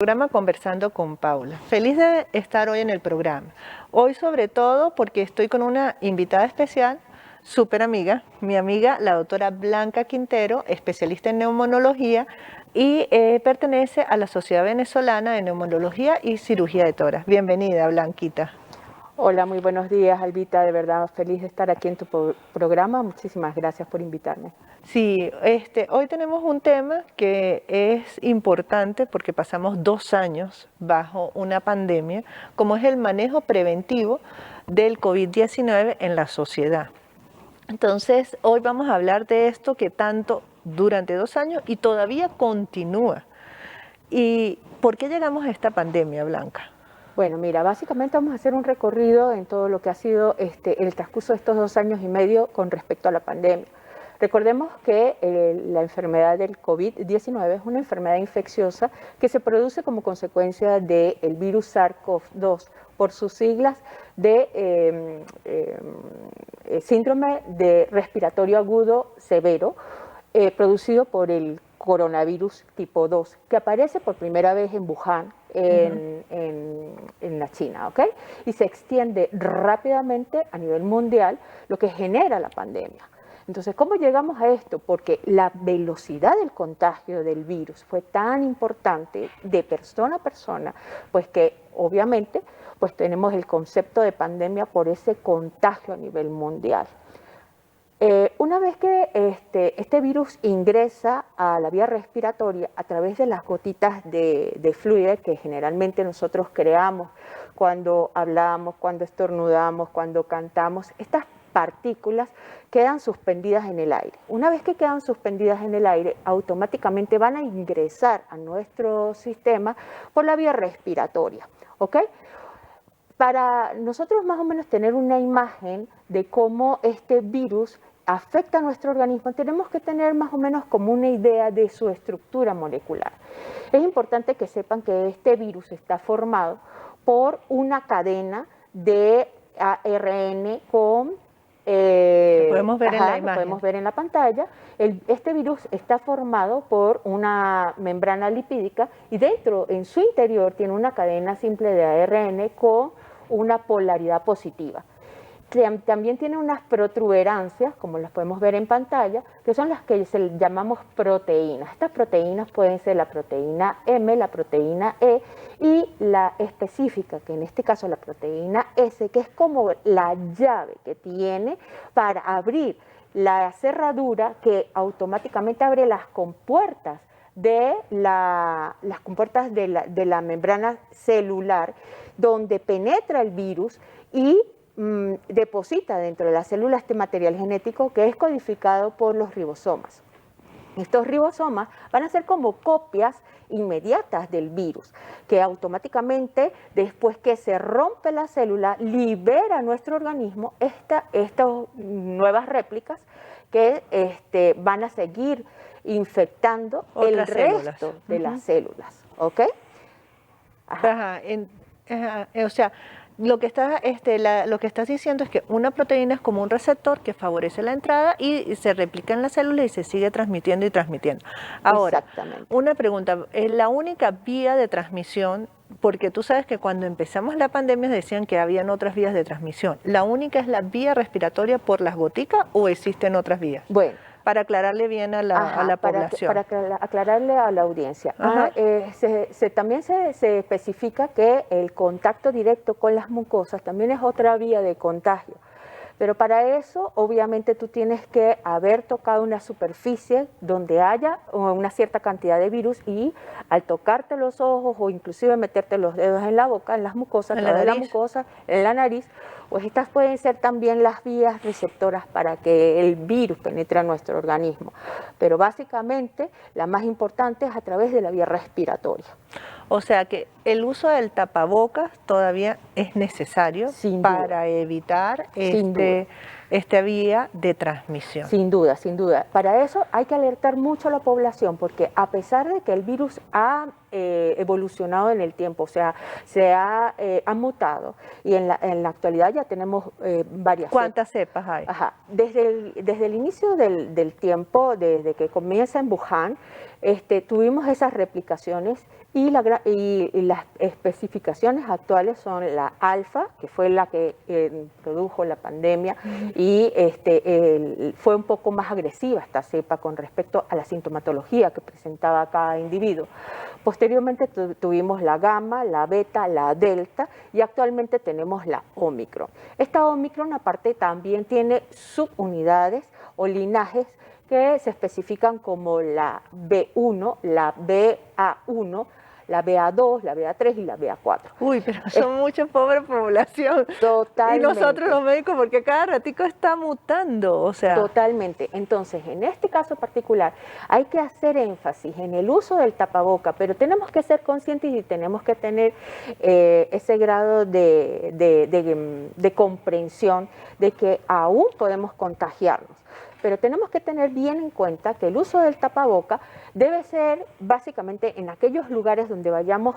Programa Conversando con Paula. Feliz de estar hoy en el programa. Hoy sobre todo porque estoy con una invitada especial, súper amiga, mi amiga la doctora Blanca Quintero, especialista en neumonología y pertenece a la Sociedad Venezolana de Neumonología y Cirugía de Toras. Bienvenida, Blanquita. Hola, muy buenos días, Albita. De verdad, feliz de estar aquí en tu programa. Muchísimas gracias por invitarme. Sí, hoy tenemos un tema que es importante porque pasamos 2 años bajo una pandemia, como es el manejo preventivo del COVID-19 en la sociedad. Entonces, hoy vamos a hablar de esto que tanto durante 2 años y todavía continúa. ¿Y por qué llegamos a esta pandemia, Blanca? Bueno, mira, básicamente vamos a hacer un recorrido en todo lo que ha sido el transcurso de estos 2 años y medio con respecto a la pandemia. Recordemos que la enfermedad del COVID-19 es una enfermedad infecciosa que se produce como consecuencia del virus SARS-CoV-2, por sus siglas de síndrome de respiratorio agudo severo, producido por el coronavirus tipo 2, que aparece por primera vez en Wuhan, en la China, ¿ok? Y se extiende rápidamente a nivel mundial, lo que genera la pandemia. Entonces, ¿cómo llegamos a esto? Porque la velocidad del contagio del virus fue tan importante de persona a persona, pues que obviamente pues tenemos el concepto de pandemia por ese contagio a nivel mundial. Una vez que este virus ingresa a la vía respiratoria a través de las gotitas de fluido que generalmente nosotros creamos cuando hablamos, cuando estornudamos, cuando cantamos, estas partículas quedan suspendidas en el aire. Una vez que quedan suspendidas en el aire, automáticamente van a ingresar a nuestro sistema por la vía respiratoria, ¿ok? Para nosotros más o menos tener una imagen de cómo este virus afecta a nuestro organismo, tenemos que tener más o menos como una idea de su estructura molecular. Es importante que sepan que este virus está formado por una cadena de ARN con... Lo podemos ver en la imagen. Lo podemos ver en la pantalla. Este virus está formado por una membrana lipídica y dentro, en su interior, tiene una cadena simple de ARN con una polaridad positiva. También tiene unas protuberancias, como las podemos ver en pantalla, que son las que llamamos proteínas. Estas proteínas pueden ser la proteína M, la proteína E y la específica, que en este caso la proteína S, que es como la llave que tiene para abrir la cerradura que automáticamente abre las compuertas de la membrana celular, donde penetra el virus y deposita dentro de la célula este material genético que es codificado por los ribosomas. Estos ribosomas van a ser como copias inmediatas del virus, que automáticamente, después que se rompe la célula, libera a nuestro organismo estas nuevas réplicas que van a seguir infectando el resto de las células, ¿ok? Ajá. O sea, lo que estás diciendo es que una proteína es como un receptor que favorece la entrada y se replica en la célula y se sigue transmitiendo y transmitiendo. Ahora, una pregunta, ¿es la única vía de transmisión? Porque tú sabes que cuando empezamos la pandemia decían que habían otras vías de transmisión. ¿La única es la vía respiratoria por las goticas o existen otras vías? Bueno, para aclararle bien a la población. Para aclararle a la audiencia. También se especifica que el contacto directo con las mucosas también es otra vía de contagio. Pero para eso, obviamente, tú tienes que haber tocado una superficie donde haya una cierta cantidad de virus y al tocarte los ojos o inclusive meterte los dedos en la boca, en las mucosas, a través de la mucosa, en la nariz, pues estas pueden ser también las vías receptoras para que el virus penetre a nuestro organismo. Pero básicamente, la más importante es a través de la vía respiratoria. O sea que el uso del tapabocas todavía es necesario para evitar esta vía de transmisión. Sin duda, sin duda. Para eso hay que alertar mucho a la población porque a pesar de que el virus ha evolucionado en el tiempo, o sea, ha mutado y en la actualidad ya tenemos varias. ¿Cuántas cepas hay? Ajá. Desde el inicio del tiempo, desde que comienza en Wuhan, tuvimos esas replicaciones y las especificaciones actuales son la alfa, que fue la que produjo la pandemia, y fue un poco más agresiva esta cepa con respecto a la sintomatología que presentaba cada individuo. Posteriormente tuvimos la gamma, la beta, la delta y actualmente tenemos la Omicron. Esta Omicron aparte también tiene subunidades o linajes que se especifican como la B1, la BA1, la BA2, la BA3 y la BA4. Uy, pero son mucha pobre población. Totalmente. Y nosotros los médicos, porque cada ratico está mutando, o sea. Totalmente. Entonces, en este caso particular, hay que hacer énfasis en el uso del tapaboca, pero tenemos que ser conscientes y tenemos que tener ese grado de comprensión de que aún podemos contagiarnos. Pero tenemos que tener bien en cuenta que el uso del tapaboca debe ser básicamente en aquellos lugares donde vayamos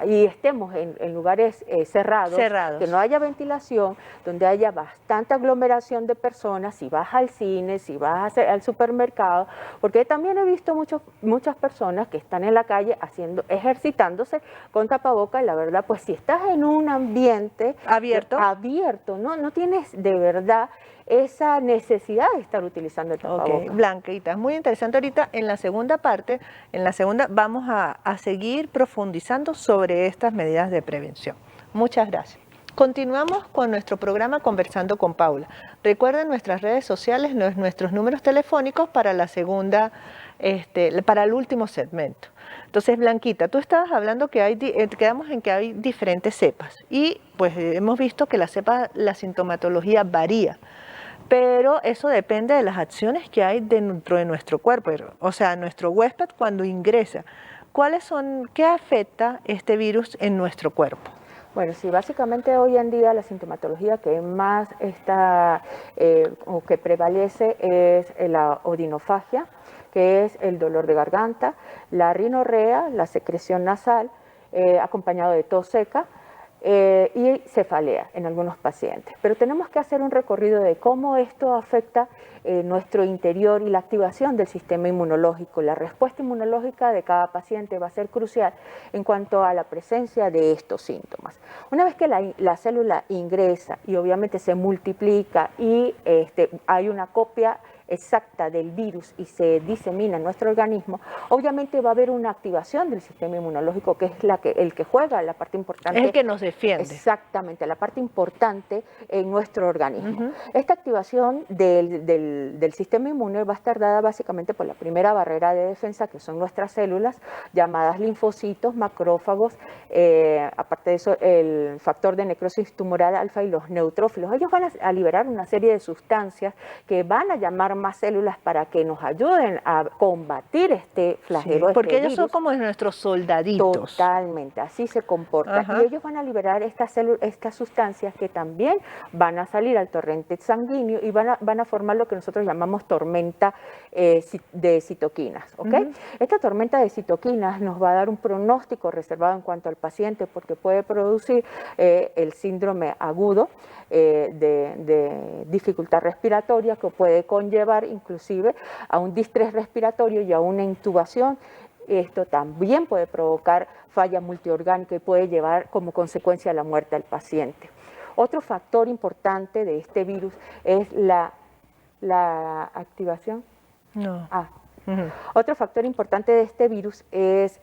y estemos en lugares cerrados, que no haya ventilación, donde haya bastante aglomeración de personas, si vas al cine, si vas al supermercado, porque también he visto muchas personas que están en la calle ejercitándose con tapaboca y la verdad, pues si estás en un ambiente abierto, no tienes de verdad esa necesidad de estar utilizando el tapabocas. Okay. Blanquita, es muy interesante ahorita en la segunda parte, vamos a seguir profundizando sobre estas medidas de prevención. Muchas gracias. Continuamos con nuestro programa Conversando con Paula. Recuerden nuestras redes sociales, nuestros números telefónicos para la segunda, para el último segmento. Entonces, Blanquita, tú estabas hablando que quedamos en que hay diferentes cepas y pues hemos visto que la sintomatología varía. Pero eso depende de las acciones que hay dentro de nuestro cuerpo, o sea, nuestro huésped cuando ingresa. ¿Qué afecta este virus en nuestro cuerpo? Bueno, sí, básicamente hoy en día la sintomatología que más está o que prevalece es la odinofagia, que es el dolor de garganta, la rinorrea, la secreción nasal, acompañado de tos seca, y cefalea en algunos pacientes. Pero tenemos que hacer un recorrido de cómo esto afecta nuestro interior y la activación del sistema inmunológico. La respuesta inmunológica de cada paciente va a ser crucial en cuanto a la presencia de estos síntomas. Una vez que la célula ingresa y obviamente se multiplica y hay una copia exacta del virus y se disemina en nuestro organismo, obviamente va a haber una activación del sistema inmunológico que es el que juega la parte importante. Es el que nos defiende. Exactamente, la parte importante en nuestro organismo. Esta activación del sistema inmune va a estar dada básicamente por la primera barrera de defensa, que son nuestras células, llamadas linfocitos, macrófagos, aparte de eso, el factor de necrosis tumoral alfa y los neutrófilos. Ellos van a liberar una serie de sustancias que van a llamar más células para que nos ayuden a combatir este flagelo. Sí, porque ellos son como nuestros soldaditos. Totalmente, así se comporta. Y ellos van a liberar estas sustancias que también van a salir al torrente sanguíneo y van a formar lo que nosotros llamamos tormenta de citoquinas. ¿Okay? Esta tormenta de citoquinas nos va a dar un pronóstico reservado en cuanto al paciente porque puede producir el síndrome agudo de dificultad respiratoria que puede conllevar inclusive a un distrés respiratorio y a una intubación. Esto también puede provocar falla multiorgánica y puede llevar como consecuencia a la muerte al paciente. Otro factor importante de este virus es la activación. Otro factor importante de este virus es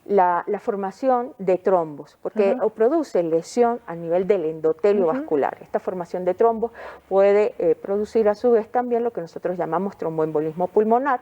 la formación de trombos, porque produce lesión a nivel del endotelio vascular. Esta formación de trombos puede producir a su vez también lo que nosotros llamamos tromboembolismo pulmonar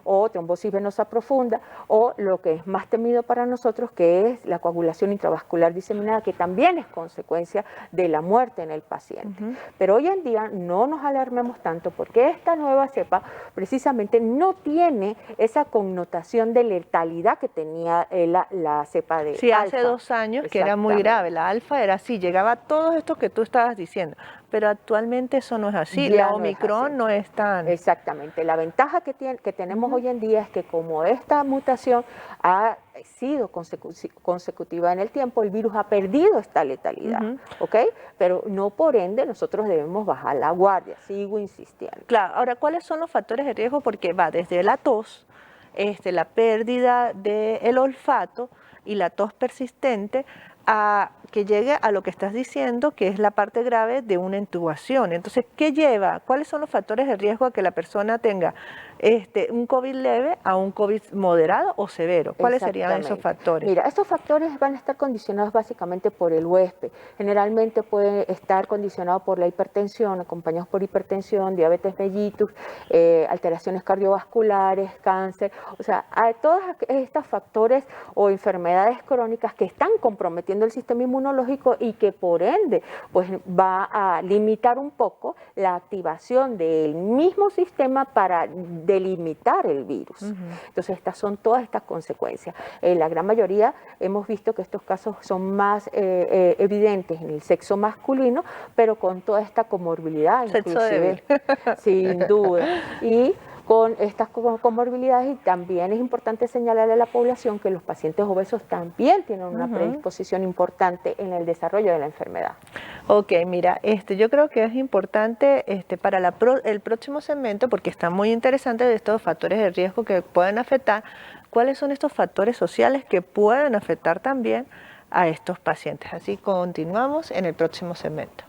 o trombosis venosa profunda, o lo que es más temido para nosotros, que es la coagulación intravascular diseminada, que también es consecuencia de la muerte en el paciente. Pero hoy en día no nos alarmemos tanto porque esta nueva cepa precisamente no tiene esa connotación de letalidad que tenía la cepa de alfa. Sí, hace 2 años que era muy grave, la alfa era así, llegaba a todo esto que tú estabas diciendo. pero actualmente eso no es así. Ya La no es Omicron así. no es tan... Exactamente. La ventaja que tenemos hoy en día es que como esta mutación ha sido consecutiva en el tiempo, el virus ha perdido esta letalidad, ¿ok? Pero no por ende nosotros debemos bajar la guardia, sigo insistiendo. Claro, ahora, ¿cuáles son los factores de riesgo? Porque va desde la tos, la pérdida del olfato y la tos persistente, a que llegue a lo que estás diciendo, que es la parte grave de una intubación. Entonces, ¿qué lleva? ¿Cuáles son los factores de riesgo a que la persona tenga un COVID leve a un COVID moderado o severo? ¿Cuáles serían esos factores? Mira, estos factores van a estar condicionados básicamente por el huésped. Generalmente puede estar condicionado por la hipertensión, acompañados por hipertensión, diabetes mellitus, alteraciones cardiovasculares, cáncer. O sea, hay todos estos factores o enfermedades crónicas que están comprometiendo el sistema inmunológico y que por ende pues va a limitar un poco la activación del mismo sistema para delimitar el virus. Entonces son todas estas consecuencias. La gran mayoría hemos visto que estos casos son más evidentes en el sexo masculino, pero con toda esta comorbilidad, Sexo débil. Sin duda. Y con estas comorbilidades, y también es importante señalarle a la población que los pacientes obesos también tienen una predisposición importante en el desarrollo de la enfermedad. Ok, mira, yo creo que es importante para el próximo segmento, porque está muy interesante de estos factores de riesgo que pueden afectar, cuáles son estos factores sociales que pueden afectar también a estos pacientes. Así continuamos en el próximo segmento.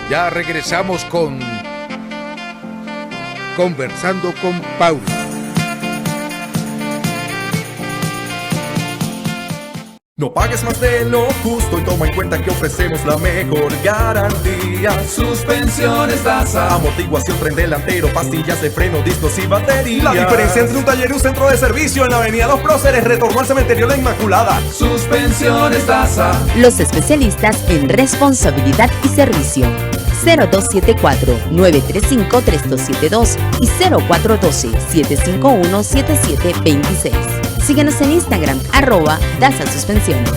Ya regresamos con Conversando con Paula. No pagues más de lo justo y toma en cuenta que ofrecemos la mejor garantía. Suspensiones, tasa, amortiguación, tren delantero, pastillas de freno, discos y baterías. La diferencia entre un taller y un centro de servicio en la avenida Los Próceres, retorno al cementerio La Inmaculada. Suspensiones, tasa. Los especialistas en responsabilidad y servicio. 0274-935-3272 y 0412-751-7726. Síguenos en Instagram, @DASA Suspensiones.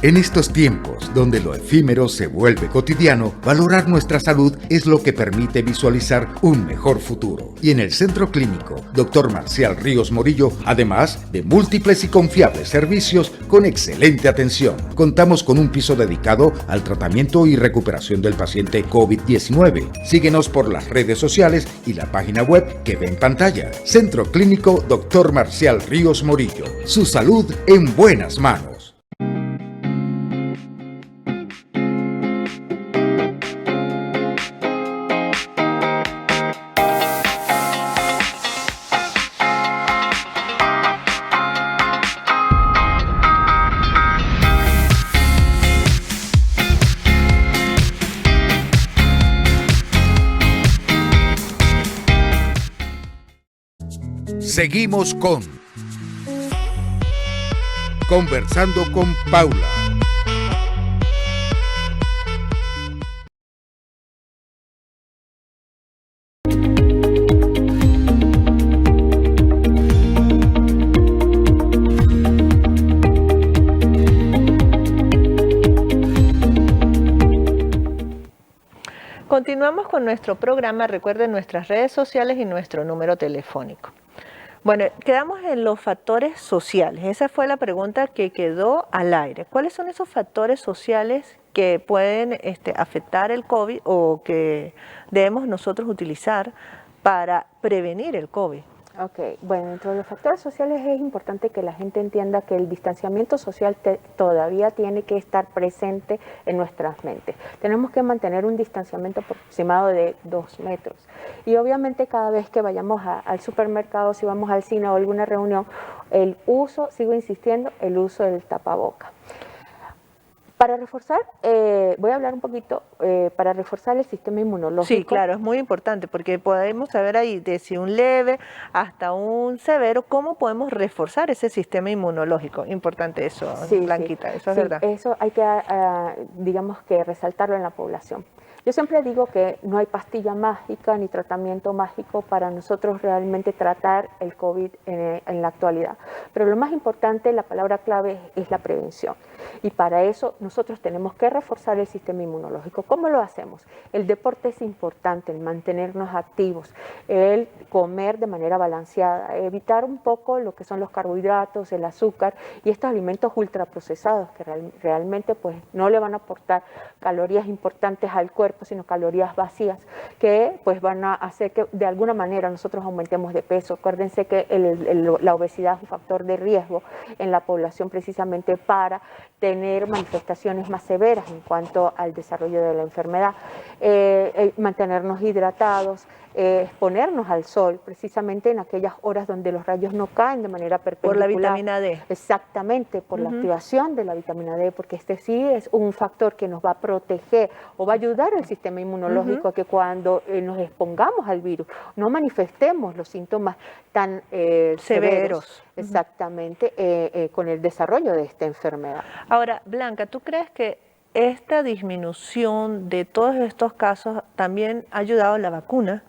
En estos tiempos, donde lo efímero se vuelve cotidiano, valorar nuestra salud es lo que permite visualizar un mejor futuro. Y en el Centro Clínico Dr. Marcial Ríos Morillo, además de múltiples y confiables servicios con excelente atención, contamos con un piso dedicado al tratamiento y recuperación del paciente COVID-19. Síguenos por las redes sociales y la página web que ve en pantalla. Centro Clínico Dr. Marcial Ríos Morillo. Su salud en buenas manos. Seguimos con Conversando con Paula. Continuamos con nuestro programa. Recuerden nuestras redes sociales y nuestro número telefónico. Bueno, quedamos en los factores sociales. Esa fue la pregunta que quedó al aire. ¿Cuáles son esos factores sociales que pueden afectar el COVID o que debemos nosotros utilizar para prevenir el COVID? Ok, bueno, dentro de los factores sociales es importante que la gente entienda que el distanciamiento social todavía tiene que estar presente en nuestras mentes. Tenemos que mantener un distanciamiento aproximado de 2 metros. Y obviamente cada vez que vayamos al supermercado, si vamos al cine o alguna reunión, sigo insistiendo, el uso del tapaboca. Para reforzar, voy a hablar un poquito, para reforzar el sistema inmunológico. Sí, claro, es muy importante porque podemos saber ahí desde un leve hasta un severo, cómo podemos reforzar ese sistema inmunológico. Importante eso, sí, Blanquita, eso es verdad. Eso hay que, digamos que resaltarlo en la población. Yo siempre digo que no hay pastilla mágica ni tratamiento mágico para nosotros realmente tratar el COVID en la actualidad. Pero lo más importante, la palabra clave es la prevención. Y para eso nosotros tenemos que reforzar el sistema inmunológico. ¿Cómo lo hacemos? El deporte es importante, el mantenernos activos, el comer de manera balanceada, evitar un poco lo que son los carbohidratos, el azúcar y estos alimentos ultraprocesados que realmente pues no le van a aportar calorías importantes al cuerpo, sino calorías vacías que pues van a hacer que de alguna manera nosotros aumentemos de peso. Acuérdense que la obesidad es un factor de riesgo en la población precisamente para tener manifestaciones más severas en cuanto al desarrollo de la enfermedad, mantenernos hidratados, exponernos al sol, precisamente en aquellas horas donde los rayos no caen de manera perpendicular. Por la vitamina D. Exactamente, por la activación de la vitamina D, porque este sí es un factor que nos va a proteger o va a ayudar al sistema inmunológico a que cuando nos expongamos al virus no manifestemos los síntomas tan severos. Exactamente, con el desarrollo de esta enfermedad. Ahora, Blanca, ¿tú crees que esta disminución de todos estos casos también ha ayudado la vacuna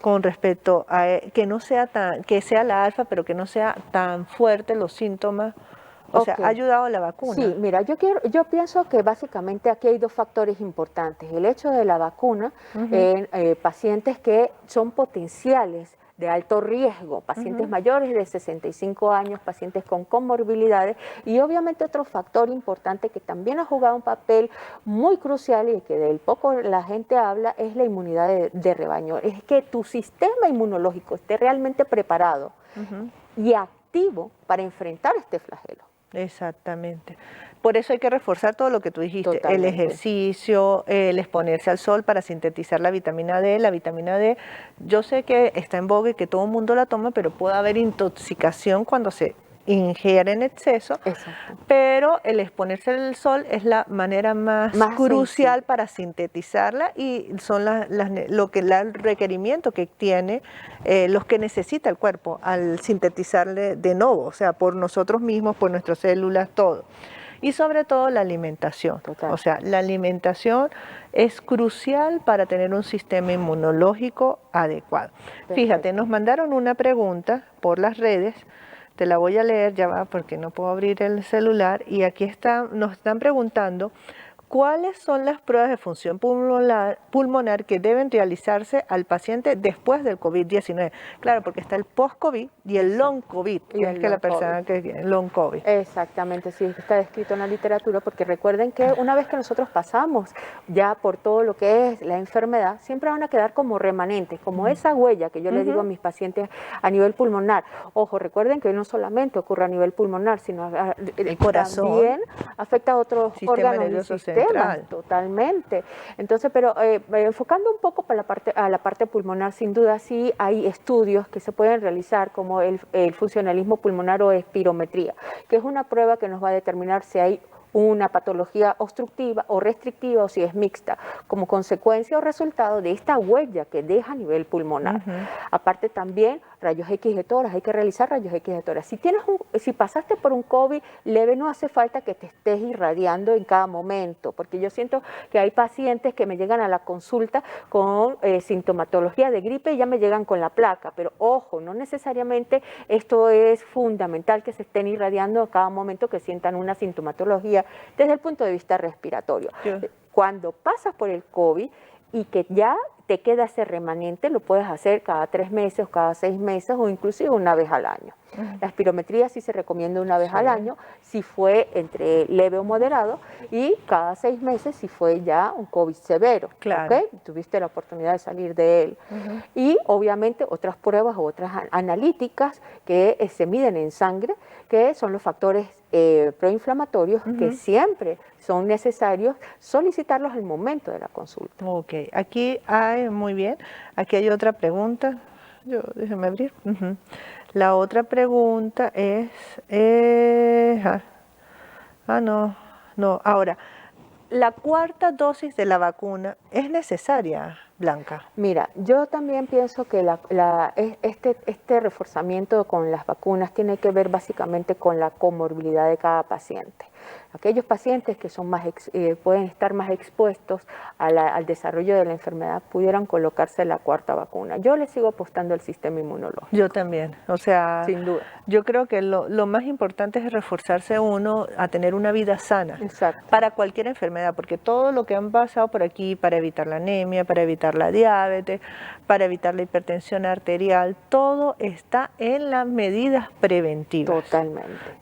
con respecto a que no sea que sea la alfa, pero que no sea tan fuerte los síntomas? O sea, ¿ha ayudado la vacuna? Sí, mira, yo pienso que básicamente aquí hay 2 factores importantes. El hecho de la vacuna en pacientes que son potenciales de alto riesgo, pacientes mayores de 65 años, pacientes con comorbilidades, y obviamente otro factor importante que también ha jugado un papel muy crucial y que del poco la gente habla es la inmunidad de rebaño. Es que tu sistema inmunológico esté realmente preparado y activo para enfrentar este flagelo. Exactamente. Por eso hay que reforzar todo lo que tú dijiste, Totalmente. el ejercicio, el exponerse al sol para sintetizar la vitamina D. La vitamina D, yo sé que está en boga y que todo el mundo la toma, pero puede haber intoxicación cuando se ingiere en exceso. Exacto. Pero el exponerse al sol es la manera más crucial para sintetizarla y son el requerimiento que tiene, los que necesita el cuerpo al sintetizarle de nuevo, o sea, por nosotros mismos, por nuestras células, todo. Y sobre todo la alimentación. Total. O sea, la alimentación es crucial para tener un sistema inmunológico adecuado. Perfecto. Fíjate, nos mandaron una pregunta por las redes. Te la voy a leer, ya va, porque no puedo abrir el celular. Y aquí nos están preguntando, ¿cuáles son las pruebas de función pulmonar que deben realizarse al paciente después del COVID-19? Claro, porque está el post-COVID y el long COVID, que es que la persona que tiene long COVID. Exactamente, sí, está descrito en la literatura, porque recuerden que una vez que nosotros pasamos ya por todo lo que es la enfermedad, siempre van a quedar como remanentes, como esa huella que yo le digo a mis pacientes a nivel pulmonar. Ojo, recuerden que no solamente ocurre a nivel pulmonar, sino el corazón, también afecta a otros órganos del sistema. Totalmente. Entonces, pero enfocando un poco para la parte pulmonar, sin duda sí hay estudios que se pueden realizar como el funcionalismo pulmonar o espirometría, que es una prueba que nos va a determinar si hay una patología obstructiva o restrictiva o si es mixta, como consecuencia o resultado de esta huella que deja a nivel pulmonar. Aparte también rayos X de tórax, hay que realizar rayos X de tórax. Si pasaste por un COVID leve, no hace falta que te estés irradiando en cada momento, porque yo siento que hay pacientes que me llegan a la consulta con sintomatología de gripe y ya me llegan con la placa, pero ojo, no necesariamente esto es fundamental que se estén irradiando a cada momento que sientan una sintomatología desde el punto de vista respiratorio. Cuando pasas por el COVID y que ya te queda ese remanente, lo puedes hacer cada 3 meses o cada 6 meses o inclusive una vez al año. La espirometría sí se recomienda una vez al año, si fue entre leve o moderado, y cada 6 meses si fue ya un COVID severo. Claro. ¿Okay? Tuviste la oportunidad de salir de él. Y obviamente otras pruebas o otras analíticas que se miden en sangre, que son los factores proinflamatorios que siempre son necesarios solicitarlos al momento de la consulta. Ok, aquí hay, muy bien, aquí hay otra pregunta. Déjeme abrir. La otra pregunta es, no, ahora, ¿la cuarta dosis de la vacuna es necesaria, Blanca? Mira, yo también pienso que este reforzamiento con las vacunas tiene que ver básicamente con la comorbilidad de cada paciente. Aquellos pacientes que son pueden estar más expuestos al desarrollo de la enfermedad pudieran colocarse la cuarta vacuna. Yo le sigo apostando al sistema inmunológico. Yo también, o sea, sin duda. Yo creo que lo más importante es reforzarse uno a tener una vida sana. Exacto. Para cualquier enfermedad, porque todo lo que han pasado por aquí para evitar la anemia, para evitar la diabetes, para evitar la hipertensión arterial, todo está en las medidas preventivas.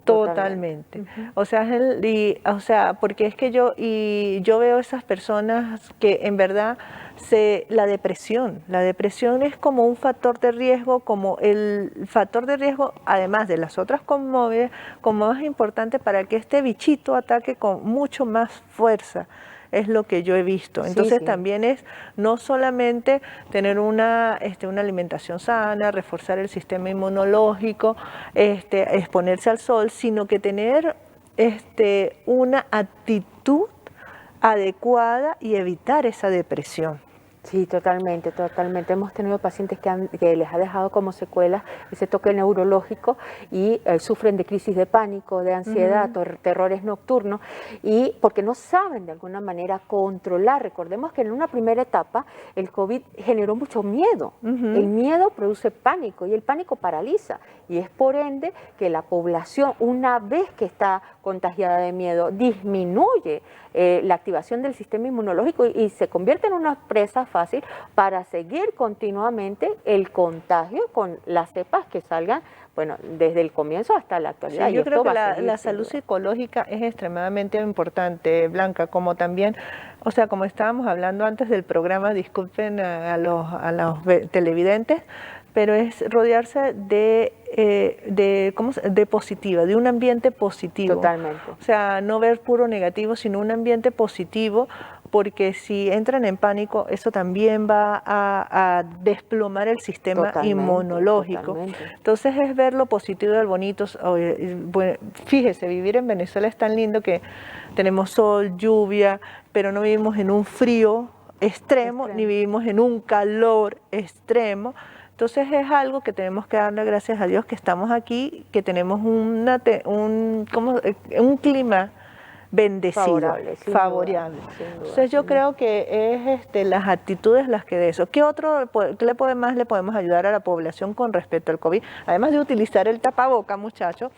Totalmente. O sea, porque es que yo veo esas personas que en verdad la depresión es como un factor de riesgo, como el factor de riesgo, además de las otras conmovidas, como más importante para que este bichito ataque con mucho más fuerza. Es lo que yo he visto. Entonces también es no solamente tener una alimentación sana, reforzar el sistema inmunológico, exponerse al sol, sino que tener una actitud adecuada y evitar esa depresión. Sí, totalmente. Hemos tenido pacientes que les ha dejado como secuelas ese toque neurológico y sufren de crisis de pánico, de ansiedad, terrores nocturnos, y porque no saben de alguna manera controlar. Recordemos que en una primera etapa el COVID generó mucho miedo. El miedo produce pánico y el pánico paraliza, y es por ende que la población, una vez que está contagiada de miedo, disminuye la activación del sistema inmunológico y se convierte en una presa fácil para seguir continuamente el contagio con las cepas que salgan, bueno, desde el comienzo hasta la actualidad. Sí, yo creo que la salud psicológica es extremadamente importante, Blanca, como también, o sea, como estábamos hablando antes del programa, disculpen a los televidentes, pero es rodearse de positiva, de un ambiente positivo. Totalmente. O sea, no ver puro negativo, sino un ambiente positivo, porque si entran en pánico, eso también va a desplomar el sistema inmunológico. Entonces es ver lo positivo y lo bonito. Bueno, fíjese, vivir en Venezuela es tan lindo que tenemos sol, lluvia, pero no vivimos en un frío extremo. Ni vivimos en un calor extremo. Entonces es algo que tenemos que darle gracias a Dios que estamos aquí, que tenemos un clima bendecido, favorable. Entonces yo creo que es las actitudes las que de eso. ¿Qué más le podemos ayudar a la población con respecto al COVID? Además de utilizar el tapaboca, muchachos,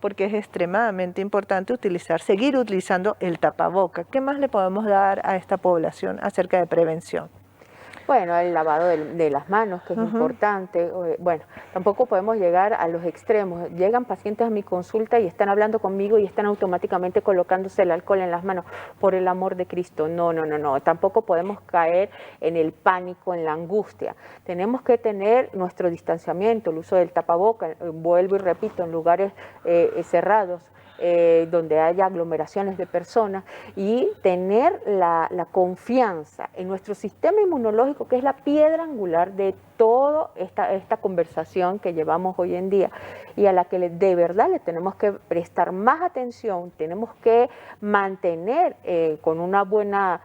porque es extremadamente importante seguir utilizando el tapaboca. ¿Qué más le podemos dar a esta población acerca de prevención? Bueno, el lavado de las manos, que es importante. Bueno, tampoco podemos llegar a los extremos. Llegan pacientes a mi consulta y están hablando conmigo y están automáticamente colocándose el alcohol en las manos. Por el amor de Cristo, no. Tampoco podemos caer en el pánico, en la angustia. Tenemos que tener nuestro distanciamiento, el uso del tapaboca, vuelvo y repito, en lugares cerrados, donde haya aglomeraciones de personas, y tener la confianza en nuestro sistema inmunológico, que es la piedra angular de toda esta conversación que llevamos hoy en día, y a la que de verdad le tenemos que prestar más atención, tenemos que mantener con una buena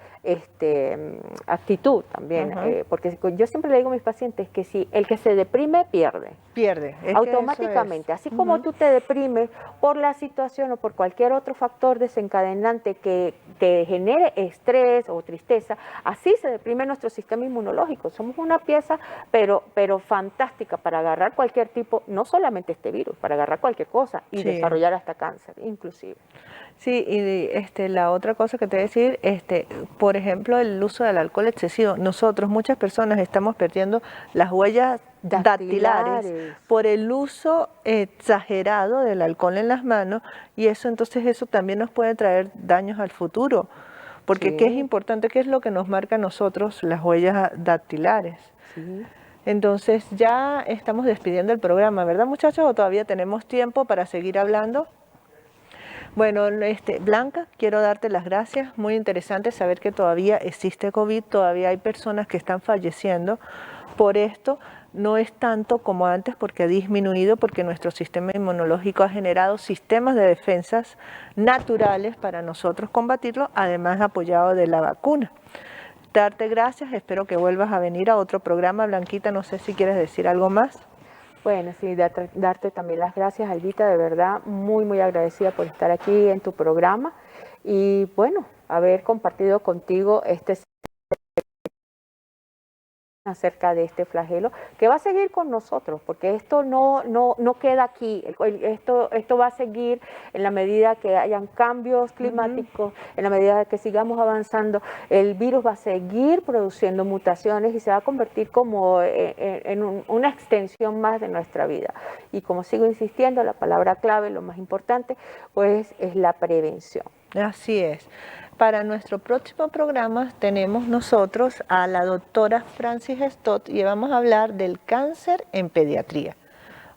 actitud también, porque yo siempre le digo a mis pacientes que si el que se deprime pierde automáticamente, así como tú te deprimes por la situación situación o por cualquier otro factor desencadenante que te genere estrés o tristeza, así se deprime nuestro sistema inmunológico. Somos una pieza, pero fantástica para agarrar cualquier tipo, no solamente este virus, para agarrar cualquier cosa y Sí. desarrollar hasta cáncer, inclusive. Sí, y la otra cosa que te voy a decir, por ejemplo, el uso del alcohol excesivo. Nosotros, muchas personas, estamos perdiendo las huellas dactilares por el uso exagerado del alcohol en las manos, y eso también nos puede traer daños al futuro. Porque ¿qué es importante? ¿Qué es lo que nos marca a nosotros las huellas dactilares? Sí. Entonces ya estamos despidiendo el programa, ¿verdad, muchachos? ¿O todavía tenemos tiempo para seguir hablando? Bueno, Blanca, quiero darte las gracias. Muy interesante saber que todavía existe COVID, todavía hay personas que están falleciendo por esto. No es tanto como antes porque ha disminuido, porque nuestro sistema inmunológico ha generado sistemas de defensas naturales para nosotros combatirlo, además apoyado de la vacuna. Darte gracias, espero que vuelvas a venir a otro programa. Blanquita, no sé si quieres decir algo más. Bueno, sí, darte también las gracias, Albita, de verdad, muy, muy agradecida por estar aquí en tu programa y, bueno, haber compartido contigo acerca de este flagelo, que va a seguir con nosotros, porque esto no queda aquí, esto va a seguir en la medida que hayan cambios climáticos, en la medida que sigamos avanzando, el virus va a seguir produciendo mutaciones y se va a convertir como en una extensión más de nuestra vida. Y como sigo insistiendo, la palabra clave, lo más importante, pues es la prevención. Así es. Para nuestro próximo programa tenemos nosotros a la doctora Francis Stott y vamos a hablar del cáncer en pediatría.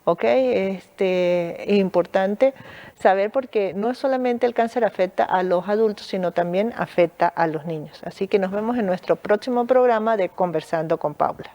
¿Ok? Es importante saber porque no solamente el cáncer afecta a los adultos, sino también afecta a los niños. Así que nos vemos en nuestro próximo programa de Conversando con Paula.